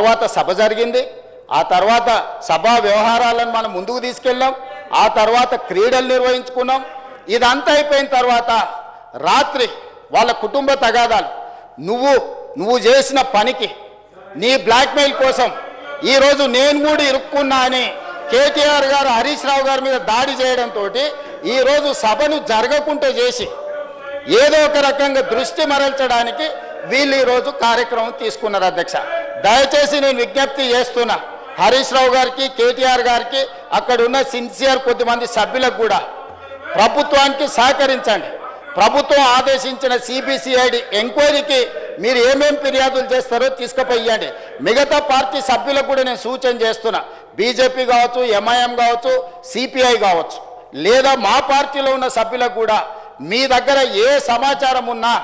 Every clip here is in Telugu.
తర్వాత సభ జరిగింది, ఆ తర్వాత సభా వ్యవహారాలను మనం ముందుకు తీసుకెళ్ళాం, ఆ తర్వాత క్రీడలు నిర్వహించుకున్నాం. ఇదంతా అయిపోయిన తర్వాత రాత్రి వాళ్ళ కుటుంబ తగాదాలు, నువ్వు చేసిన పనికి నీ బ్లాక్మెయిల్ కోసం ఈరోజు నేను కూడా ఇరుక్కున్నా అని కేటీఆర్ గారు హరీష్ రావు గారి మీద దాడి చేయడంతో ఈరోజు సభను జరగకుండా చేసి ఏదో ఒక రకంగా దృష్టి మరల్చడానికి వీళ్ళు ఈరోజు కార్యక్రమం తీసుకున్నారు. అధ్యక్ష, దయచేసి నేను విజ్ఞప్తి చేస్తున్నా హరీష్ రావు గారికి, కేటీఆర్ గారికి, అక్కడ ఉన్న సిన్సియర్ కొద్దిమంది సభ్యులకు కూడా ప్రభుత్వానికి సహకరించండి. ప్రభుత్వం ఆదేశించిన సిబిసిఐడి ఎంక్వైరీకి మీరు ఏమేం ఫిర్యాదులు చేస్తారో తీసుకుపోయండి. మిగతా పార్టీ సభ్యులకు కూడా నేను సూచన చేస్తున్నా, బీజేపీ కావచ్చు, ఎంఐఎం కావచ్చు, సిపిఐ కావచ్చు, లేదా మా పార్టీలో ఉన్న సభ్యులకు కూడా మీ దగ్గర ఏ సమాచారం ఉన్నా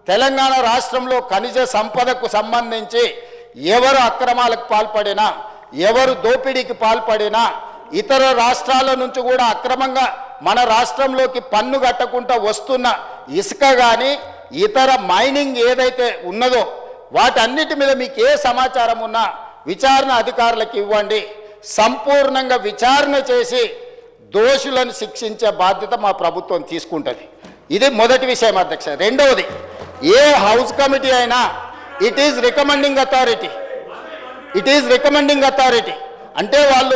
తెలంగాణ రాష్ట్రంలో ఖనిజ సంపదకు సంబంధించి ఎవరు అక్రమాలకు పాల్పడినా, ఎవరు దోపిడీకి పాల్పడినా, ఇతర రాష్ట్రాల నుంచి కూడా అక్రమంగా మన రాష్ట్రంలోకి పన్ను కట్టకుండా వస్తున్న ఇసుక కానీ ఇతర మైనింగ్ ఏదైతే ఉన్నదో వాటన్నిటి మీద మీకు ఏ సమాచారం ఉన్నా విచారణ అధికారులకు ఇవ్వండి. సంపూర్ణంగా విచారణ చేసి దోషులను శిక్షించే బాధ్యత మా ప్రభుత్వం తీసుకుంటుంది. ఇది మొదటి విషయం అధ్యక్ష. రెండవది, ఏ హౌస్ కమిటీ అయినా ఇట్ ఈజ్ రికమెండింగ్ అథారిటీ అంటే వాళ్ళు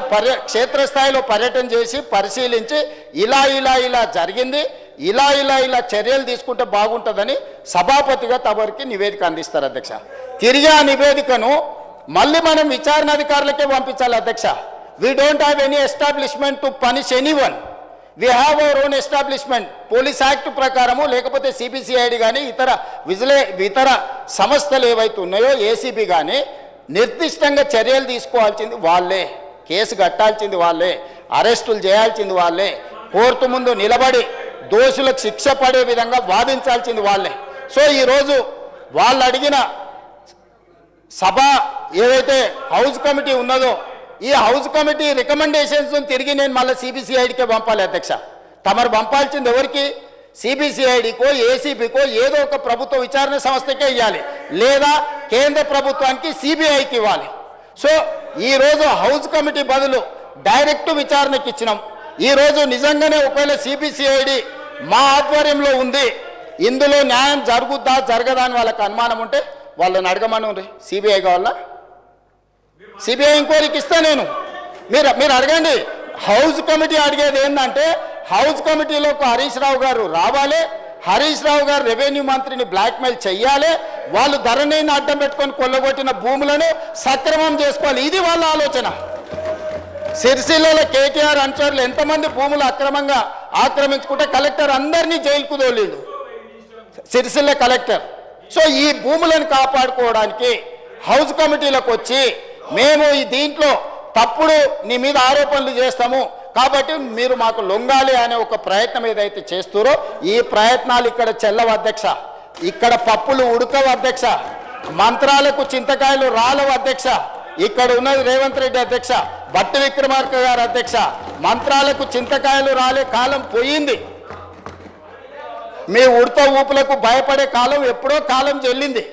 క్షేత్రస్థాయిలో పర్యటన చేసి పరిశీలించి ఇలా జరిగింది, ఇలా చర్యలు తీసుకుంటే బాగుంటుందని సభాపతిగా తమరికి నివేదిక అందిస్తారు అధ్యక్ష. తిరిగి ఆ నివేదికను మళ్ళీ మనం విచారణ అధికారులకే పంపించాలి అధ్యక్ష. We don't have any establishment to punish anyone. We have our own establishment. Police act ప్రకారము, లేకపోతే సిబిసిఐడి కానీ ఇతర సంస్థలు ఏవైతే ఉన్నాయో ఏసీబీ కానీ నిర్దిష్టంగా చర్యలు తీసుకోవాల్సింది వాళ్ళే, కేసు కట్టాల్సింది వాళ్ళే, అరెస్టులు చేయాల్సింది వాళ్ళే, కోర్టు ముందు నిలబడి దోషులకు శిక్ష పడే విధంగా వాదించాల్సింది వాళ్ళే. సో ఈరోజు వాళ్ళు అడిగిన సభ ఏదైతే హౌస్ కమిటీ ఉన్నదో ఈ హౌస్ కమిటీ రికమెండేషన్స్ తిరిగి నేను మళ్ళీ సిబిసిఐడికే పంపాలి అధ్యక్ష. తమరు పంపాల్సింది ఎవరికి? సిబిసిఐడికో ఏసీబీకో ఏదో ఒక ప్రభుత్వ విచారణ సంస్థకే ఇవ్వాలి, లేదా కేంద్ర ప్రభుత్వానికి సిబిఐకి ఇవ్వాలి. సో ఈరోజు హౌస్ కమిటీ బదులు డైరెక్ట్ విచారణకి ఇచ్చినాం. ఈరోజు నిజంగానే ఒకవేళ సిబిసిఐడి మా ఆధ్వర్యంలో ఉంది, ఇందులో న్యాయం జరుగుద్దా జరగదా అని వాళ్ళకి అనుమానం ఉంటే వాళ్ళని అడగమని సిబిఐ కావాలా, సిబిఐ ఎంక్వైరీకి ఇస్తా నేను. మీరు అడగండి. హౌస్ కమిటీ అడిగేది ఏంటంటే హౌస్ కమిటీలోకి హరీష్ రావు గారు రావాలి, హరీష్ రావు గారు రెవెన్యూ మంత్రిని బ్లాక్మెయిల్ చెయ్యాలి, వాళ్ళు ధరణిని అడ్డం పెట్టుకొని కొల్లగొట్టిన భూములను సక్రమం చేసుకోవాలి. ఇది వాళ్ళ ఆలోచన. సిరిసిల్లలో కేటీఆర్ అనుచరులు ఎంతమంది భూములు అక్రమంగా ఆక్రమించుకుంటే కలెక్టర్ అందరినీ జైలుకు తోలిండు, సిరిసిల్ల కలెక్టర్. సో ఈ భూములను కాపాడుకోవడానికి హౌస్ కమిటీలకు వచ్చి మేము ఈ దీంట్లో తప్పుడు నీ మీద ఆరోపణలు చేస్తాము కాబట్టి మీరు మాకు లొంగాలి అనే ఒక ప్రయత్నం ఏదైతే చేస్తారో ఈ ప్రయత్నాలు ఇక్కడ చెల్లవు అధ్యక్ష. ఇక్కడ పప్పులు ఉడకవు అధ్యక్ష, మంత్రాలకు చింతకాయలు రాలవు అధ్యక్ష. ఇక్కడ ఉన్నది రేవంత్ రెడ్డి అధ్యక్ష, భట్టి విక్రమార్క గారు అధ్యక్ష. మంత్రాలకు చింతకాయలు రాలే కాలం పోయింది. మీ ఉడత ఊపులకు భయపడే కాలం ఎప్పుడో కాలం చెల్లింది.